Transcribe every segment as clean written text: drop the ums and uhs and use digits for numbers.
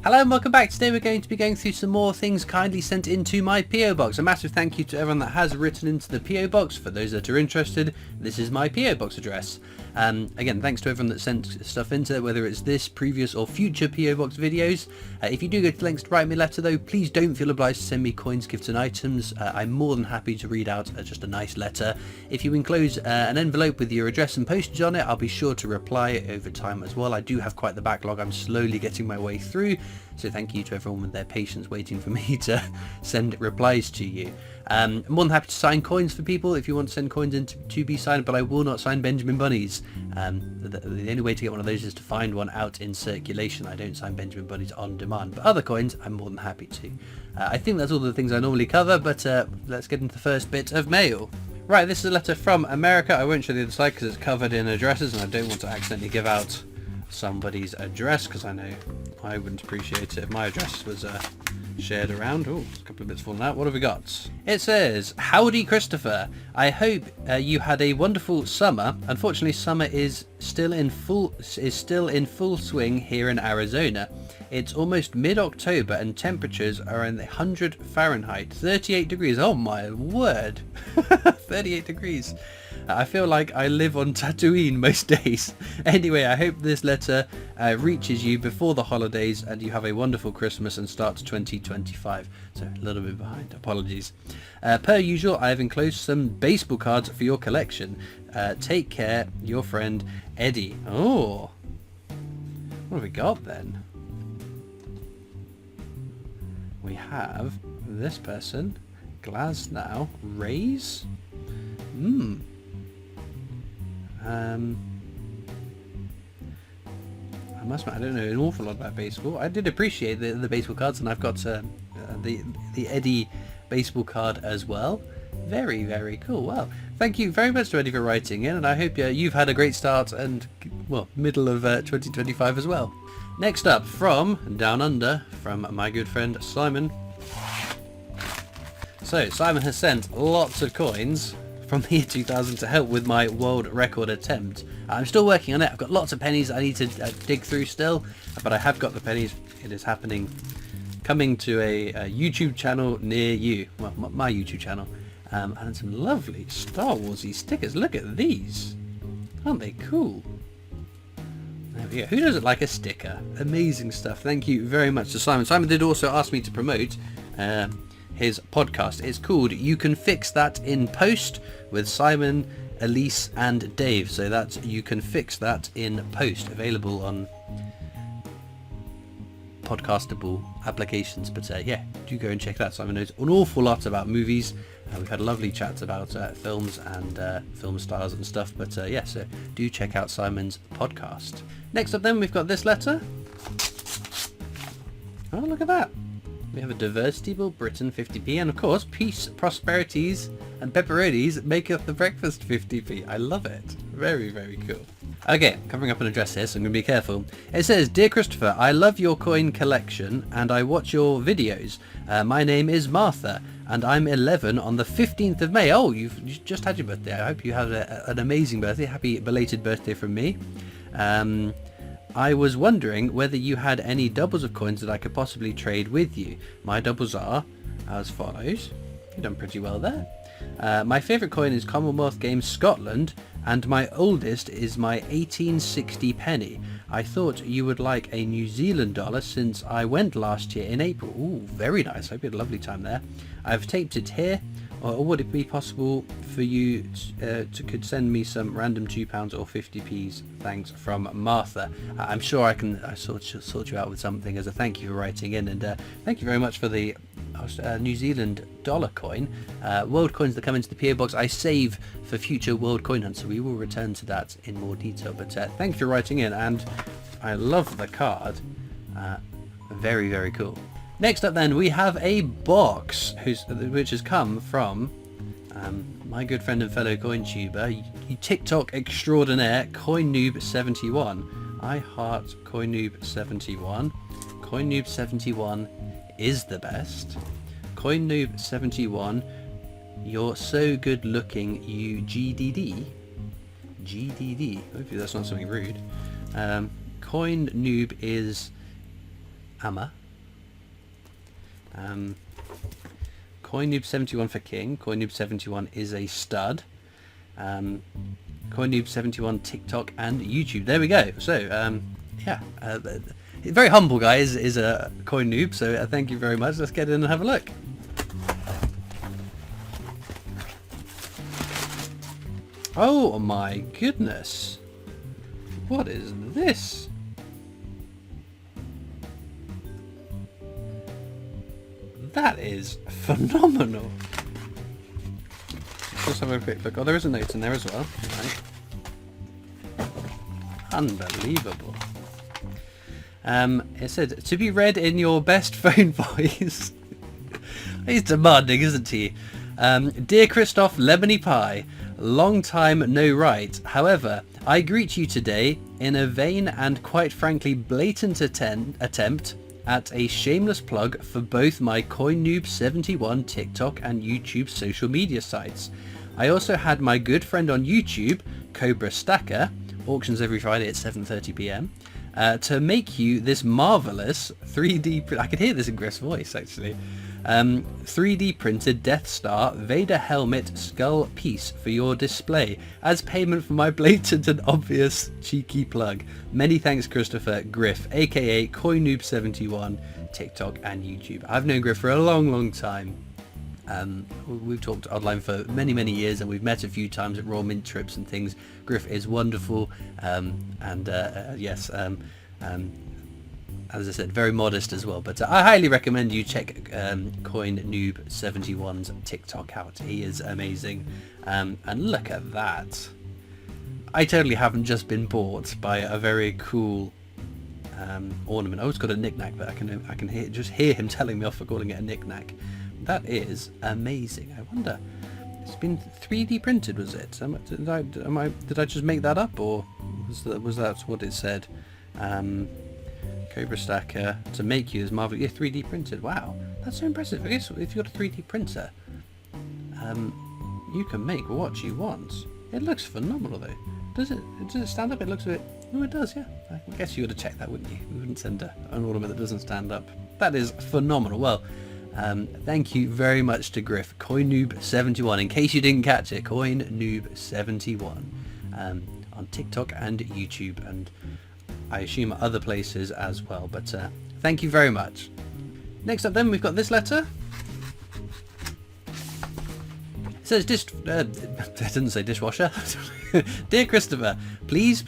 Hello and welcome back. Today we're going to be going through some more things kindly sent into my PO box. A massive thank you to everyone that has written into the PO box. For those that are interested, this is my PO box address. Again, thanks to everyone that sent stuff into it, whether it's this, previous or future PO box videos. If you do go to links to write me a letter though, please don't feel obliged to send me coins, gifts and items. I'm more than happy to read out just a nice letter. If you enclose an envelope with your address and postage on it, I'll be sure to reply over time as well. I do have quite the backlog. I'm slowly getting my way through. So thank you to everyone with their patience waiting for me to send replies to you. I'm more than happy to sign coins for people if you want to send coins in to be signed, but I will not sign Benjamin Bunnies. The only way to get one of those is to find one out in circulation. I don't sign Benjamin Bunnies on demand, but other coins I'm more than happy to. I think that's all the things I normally cover, but let's get into the first bit of mail. Right, this is a letter from America. I won't show the other side because it's covered in addresses and I don't want to accidentally give out somebody's address, because I know I wouldn't appreciate it if my address was shared around. Oh, a couple of bits falling out. What have we got? It says, "Howdy Christopher, I hope you had a wonderful summer. Unfortunately, summer is still in full swing here in Arizona. It's almost mid-October and temperatures are in the 100 Fahrenheit, 38 degrees. Oh my word, 38 degrees. I feel like I live on Tatooine most days. Anyway, I hope this letter reaches you before the holidays and you have a wonderful Christmas and start to 2025. So a little bit behind, apologies. Per usual, I have enclosed some baseball cards for your collection. Take care, your friend Eddie." Oh, what have we got then? We have this person, Glasnow Rays. I must admit, I don't know an awful lot about baseball. I did appreciate the baseball cards, and I've got the Eddie baseball card as well. Very, very cool. Well, thank you very much to Eddie for writing in, and I hope you've had a great start and, well, middle of 2025 as well. Next up, from Down Under, from my good friend Simon. So, Simon has sent lots of coins from the year 2000 to help with my world record attempt. I'm still working on it. I've got lots of pennies I need to dig through still, but I have got the pennies. It is happening. Coming to a YouTube channel near you. Well, my YouTube channel. And some lovely Star Warsy stickers. Look at these. Aren't they cool? There we go. Who doesn't like a sticker? Amazing stuff. Thank you very much to Simon. Simon did also ask me to promote his podcast. It's called You Can Fix That in Post with Simon, Elise and Dave. So that's You Can Fix That in Post, available on podcastable applications. But yeah, do go and check that. Simon knows an awful lot about movies. We've had lovely chats about films and film stars and stuff. But yeah, so do check out Simon's podcast. Next up then, we've got this letter. Oh, look at that. We have a Diversitable Britain 50p, and of course, peace, prosperities, and pepperonis make up the breakfast 50p. I love it. Very, very cool. Okay, covering up an address here, so I'm going to be careful. It says, "Dear Christopher, I love your coin collection, and I watch your videos. My name is Martha, and I'm 11 on the 15th of May. Oh, you've just had your birthday. I hope you have an amazing birthday. Happy belated birthday from me. I was wondering whether you had any doubles of coins that I could possibly trade with you. My doubles are as follows." You've done pretty well there. "My favourite coin is Commonwealth Games Scotland, and my oldest is my 1860 penny. I thought you would like a New Zealand dollar since I went last year in April." Ooh, very nice. Hope you had a lovely time there. "I've taped it here. Or would it be possible for you could send me some random £2 or 50p's? Thanks, from Martha." I'm sure I can sort you out with something as a thank you for writing in, and thank you very much for the New Zealand dollar coin. World coins that come into the PO box I save for future world coin hunts, so we will return to that in more detail. But thank you for writing in, and I love the card. Very, very cool. Next up then, we have a box which has come from my good friend and fellow coin tuber, TikTok extraordinaire, Coin Noob 71. I heart Coin Noob 71. Coin Noob 71 is the best. Coin Noob 71, you're so good looking, you GDD. GDD. Hopefully that's not something rude. Coin Noob is Amma. Coin Noob 71 for King. Coin Noob 71 is a stud. Coin Noob 71 TikTok and YouTube. There we go. So yeah, very humble guy is a Coin Noob. So thank you very much. Let's get in and have a look. Oh my goodness! What is this? That is phenomenal. Let's have a quick look. Oh, there is a note in there as well. Right. Unbelievable. It said, to be read in your best phone voice. He's demanding, isn't he? Dear Christoph Lemony Pie, long time no write. However, I greet you today in a vain and quite frankly blatant attempt at a shameless plug for both my Coin Noob 71 TikTok and YouTube social media sites. I also had my good friend on YouTube, Cobra Stacker, auctions every Friday at 7:30 p.m, to make you this marvellous 3D... I could hear this in Griff's voice actually. 3D printed Death Star Vader helmet skull piece for your display as payment for my blatant and obvious cheeky plug. Many thanks, Christopher. Griff, aka Coin Noob 71, TikTok and YouTube. I've known Griff for a long time. We've talked online for many years and we've met a few times at Raw Mint trips and things. Griff is wonderful, yes, as I said, very modest as well, but I highly recommend you check Coin Noob 71's TikTok out. He is amazing, and look at that. I totally haven't just been bought by a very cool ornament. Oh, it's got a knick-knack, but I can just hear him telling me off for calling it a knick-knack. That is amazing. I wonder, it's been 3D printed, was it? Did I just make that up, or was that what it said? Cobra Stacker to make you this marvelous, yeah, 3D printed. Wow, that's so impressive. I guess if you've got a 3D printer, you can make what you want. It looks phenomenal though. Does it stand up? It looks a bit... Oh, it does, yeah. I guess you would have checked that, wouldn't you? You wouldn't send an ornament that doesn't stand up. That is phenomenal. Well, thank you very much to Griff. Coin Noob 71. In case you didn't catch it, Coin Noob 71 on TikTok and YouTube, and I assume other places as well, but thank you very much. Next up then, we've got this letter. It says, it didn't say dishwasher. Dear Christopher, please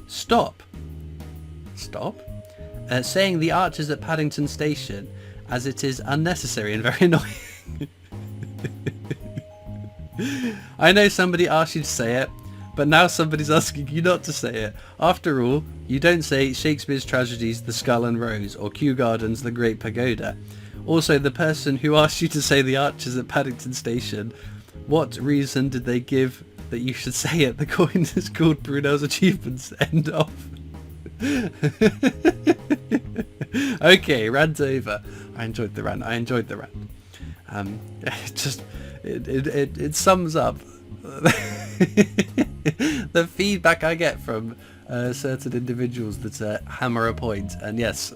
stop saying the archers at Paddington Station, as it is unnecessary and very annoying. I know somebody asked you to say it, but now somebody's asking you not to say it. After all, you don't say Shakespeare's tragedies The Skull and Rose or Kew Gardens The Great Pagoda. Also, the person who asked you to say the archers at Paddington Station, what reason did they give that you should say it? The coin is called Brunel's Achievements. End of. Okay, rant over. I enjoyed the rant. It sums up the feedback I get from certain individuals that hammer a point, and yes,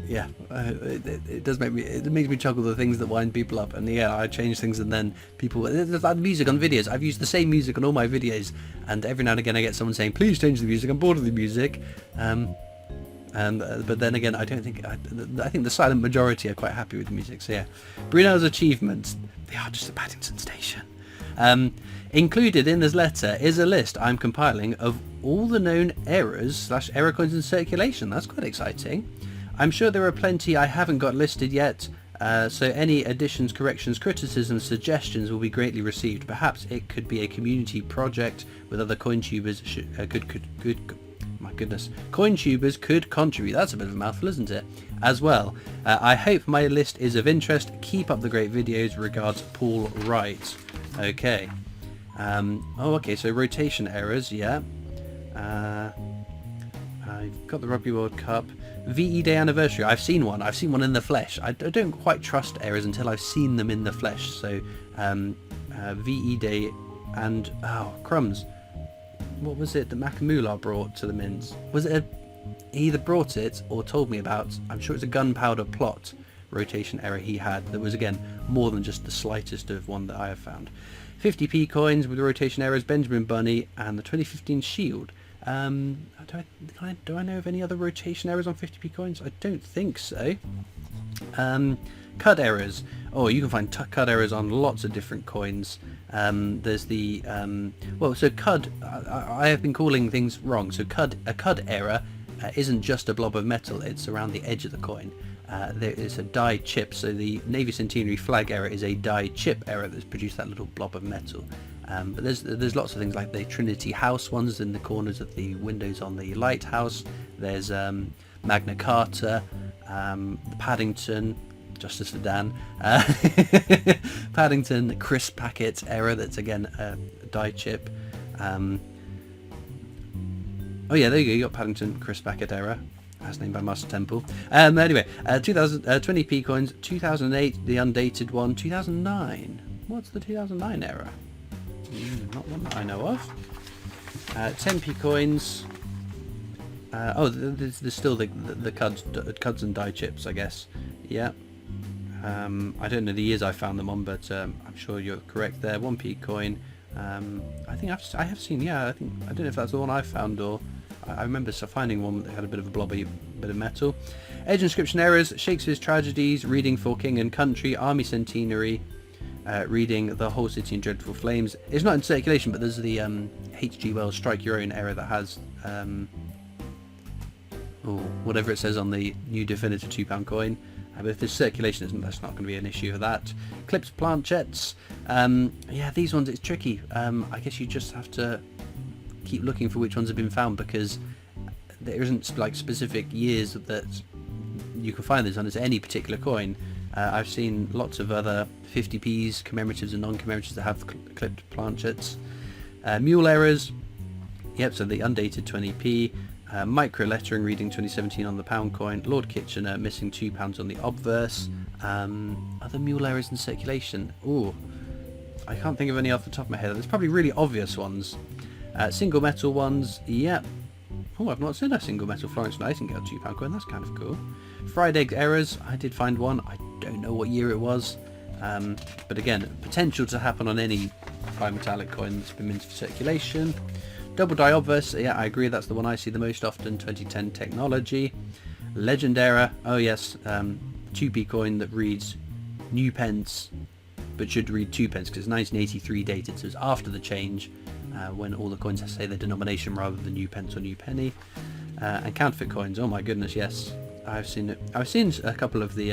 yeah, it does make me, it makes me chuckle, the things that wind people up, and yeah, I change things and then people, there's like music on videos. I've used the same music on all my videos, and every now and again I get someone saying, please change the music, I'm bored of the music. But then again, I think the silent majority are quite happy with the music. So yeah, Brunel's Achievements, they are just a Paddington Station. Included in this letter is a list I'm compiling of all the known errors/error coins in circulation. That's quite exciting. I'm sure there are plenty I haven't got listed yet, so any additions, corrections, criticisms, suggestions will be greatly received. Perhaps it could be a community project with other coin tubers. My goodness, coin tubers could contribute. That's a bit of a mouthful, isn't it? As well. I hope my list is of interest. Keep up the great videos. Regards, Paul Wright. Okay. Oh, okay. So rotation errors. Yeah. I've got the Rugby World Cup. VE Day anniversary. I've seen one in the flesh. I don't quite trust errors until I've seen them in the flesh. So VE Day and, oh crumbs, what was it that Makamula brought to the Mins? Was it he either brought it or told me about, I'm sure it's a gunpowder plot rotation error he had. That was, again, more than just the slightest of one that I have found. 50p coins with rotation errors, Benjamin Bunny, and the 2015 Shield. Do I know of any other rotation errors on 50p coins? I don't think so. CUD errors. Oh, you can find CUD errors on lots of different coins. There's the well, so CUD, I have been calling things wrong. So a CUD error isn't just a blob of metal, it's around the edge of the coin. There is a die chip, so the Navy Centenary flag error is a die chip error that's produced that little blob of metal. But there's lots of things like the Trinity House ones in the corners of the windows on the lighthouse. There's Magna Carta, the Paddington, Justice for Dan, Paddington crisp packet error, that's again a die chip. Oh yeah, there you go, you got Paddington crisp packet error, as named by Master Temple. Anyway, 20p coins, 2008 the undated one, 2009. What's the 2009 error? Not one that I know of. 10p coins. There's still the CUDs and die chips, I guess. Yeah. I don't know the years I found them on, but I'm sure you're correct there. 1p coin. I think I have seen. Yeah, I don't know if that's the one I found, or I remember finding one that had a bit of a blobby bit of metal. Edge inscription errors: Shakespeare's tragedies, reading For King and Country, Army Centenary, reading The Whole City in Dreadful Flames. It's not in circulation, but there's the H.G. Wells Strike Your Own error that has whatever it says on the new definitive £2 coin. But if there's circulation, that's not going to be an issue of that. Clipped planchets. Yeah, these ones, it's tricky. I guess you just have to keep looking for which ones have been found, because there isn't like specific years that you can find this on as any particular coin. I've seen lots of other 50p's, commemoratives and non-commemoratives that have clipped planchets. Mule errors. Yep, so the undated 20p. Micro lettering reading 2017 on the pound coin. Lord Kitchener missing £2 on the obverse. Other mule errors in circulation. Ooh, I can't think of any off the top of my head. There's probably really obvious ones. Single metal ones. Yep. Oh, I've not seen a single metal Florence Nightingale £2 coin. That's kind of cool. Fried egg errors. I did find one. I don't know what year it was. But again, potential to happen on any bimetallic coin that's been minted for circulation. Double die obverse, yeah, I agree, that's the one I see the most often. 2010 technology. Legend error, oh yes, 2p coin that reads new pence, but should read 2 pence, because it's 1983 dated, so it's after the change, when all the coins say their denomination rather than new pence or new penny. And counterfeit coins, oh my goodness, yes, I've seen it. I've seen a couple of the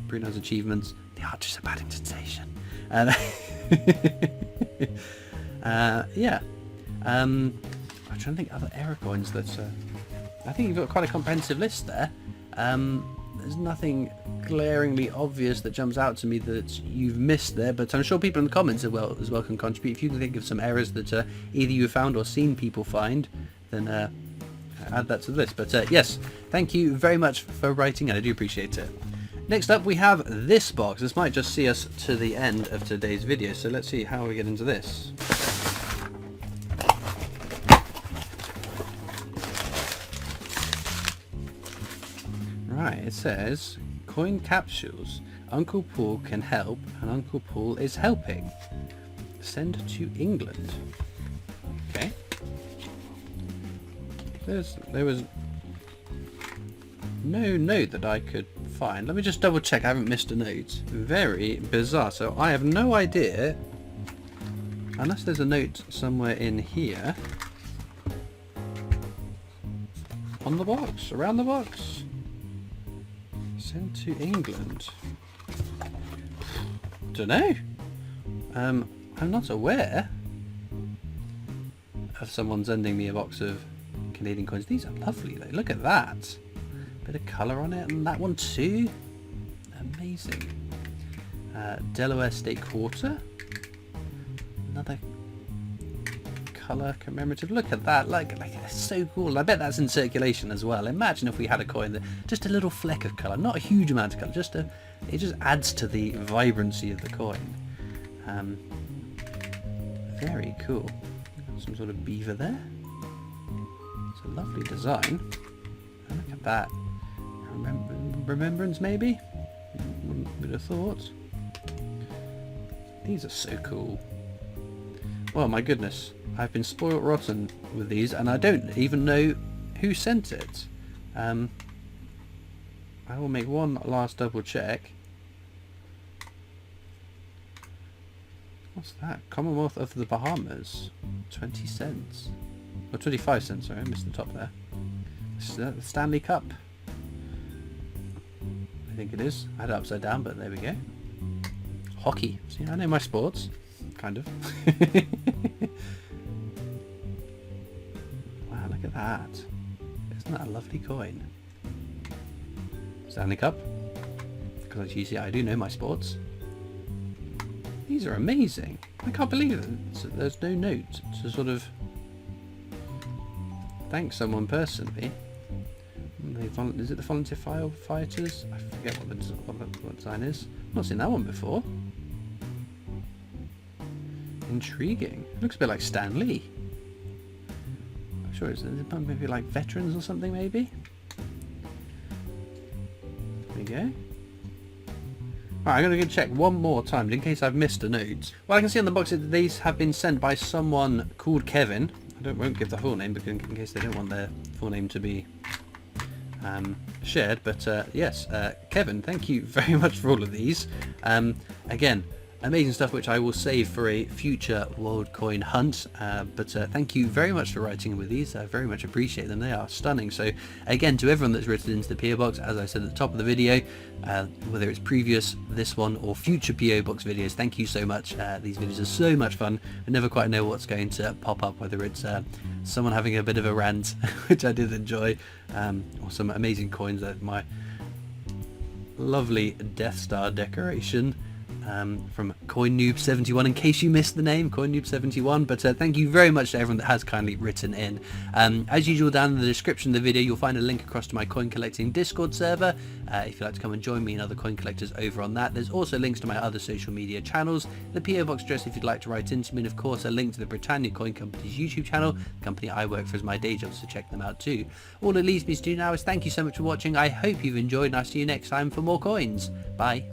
Bruno's achievements. The Archers of Paddington Station. Yeah. I'm trying to think of other error coins that I think you've got quite a comprehensive list there. There's nothing glaringly obvious that jumps out to me that you've missed there, but I'm sure people in the comments as well can contribute. If you can think of some errors that either you found or seen people find, then add that to the list. But yes, thank you very much for writing, and I do appreciate it. Next up we have this box. This might just see us to the end of today's video, so let's see how we get into this. Right, it says, coin capsules. Uncle Paul can help, and Uncle Paul is helping. Send to England. Okay. There was no note that I could find. Let me just double check I haven't missed a note. Very bizarre. So I have no idea, unless there's a note somewhere in here. On the box, around the box. Sent to England. Dunno. I'm not aware of someone sending me a box of Canadian coins. These are lovely though. Look at that. Bit of colour on it, and that one too. Amazing. Delaware State Quarter. Another colour commemorative. Look at that. Like it's so cool. I bet that's in circulation as well. Imagine if we had a coin that just a little fleck of colour, not a huge amount of colour, it just adds to the vibrancy of the coin. Very cool. Got some sort of beaver there. It's a lovely design. Oh, look at that. Remembrance maybe? Would have thought. These are so cool. Well, my goodness. I've been spoiled rotten with these and I don't even know who sent it. I will make one last double check. What's that? Commonwealth of the Bahamas. 20 cents. Or 25 cents, sorry, I missed the top there. Is that the Stanley Cup? I think it is. I had it upside down, but there we go. Hockey. See, I know my sports. Kind of. Wow, look at that. Isn't that a lovely coin? Stanley Cup. Because as you see, I do know my sports. These are amazing. I can't believe it. There's no note to sort of thank someone personally. Is it the volunteer firefighters? I forget what design is. I've not seen that one before. Intriguing. It looks a bit like Stan Lee. I'm sure it's maybe like veterans or something maybe. There we go. Alright, I'm going to go check one more time in case I've missed a note. Well, I can see on the box that these have been sent by someone called Kevin. Won't give the full name because in case they don't want their full name to be shared. But yes, Kevin, thank you very much for all of these. Again, amazing stuff which I will save for a future World Coin hunt, but thank you very much for writing with these. I very much appreciate them. They are stunning. So again, to everyone that's written into the PO Box, as I said at the top of the video, whether it's previous, this one, or future PO Box videos, thank you so much. These videos are so much fun. I never quite know what's going to pop up, whether it's someone having a bit of a rant, which I did enjoy, or some amazing coins that my lovely Death Star decoration from Coin Noob 71, in case you missed the name, Coin Noob 71. But thank you very much to everyone that has kindly written in. As usual, down in the description of the video you'll find a link across to my coin collecting Discord server if you'd like to come and join me and other coin collectors over on that. There's also links to my other social media channels, the PO Box address if you'd like to write into me, and of course a link to the Britannia Coin Company's YouTube channel, the company I work for as my day job, so check them out too. All it leaves me to do now is thank you so much for watching. I hope you've enjoyed, and I'll see you next time for more coins. Bye.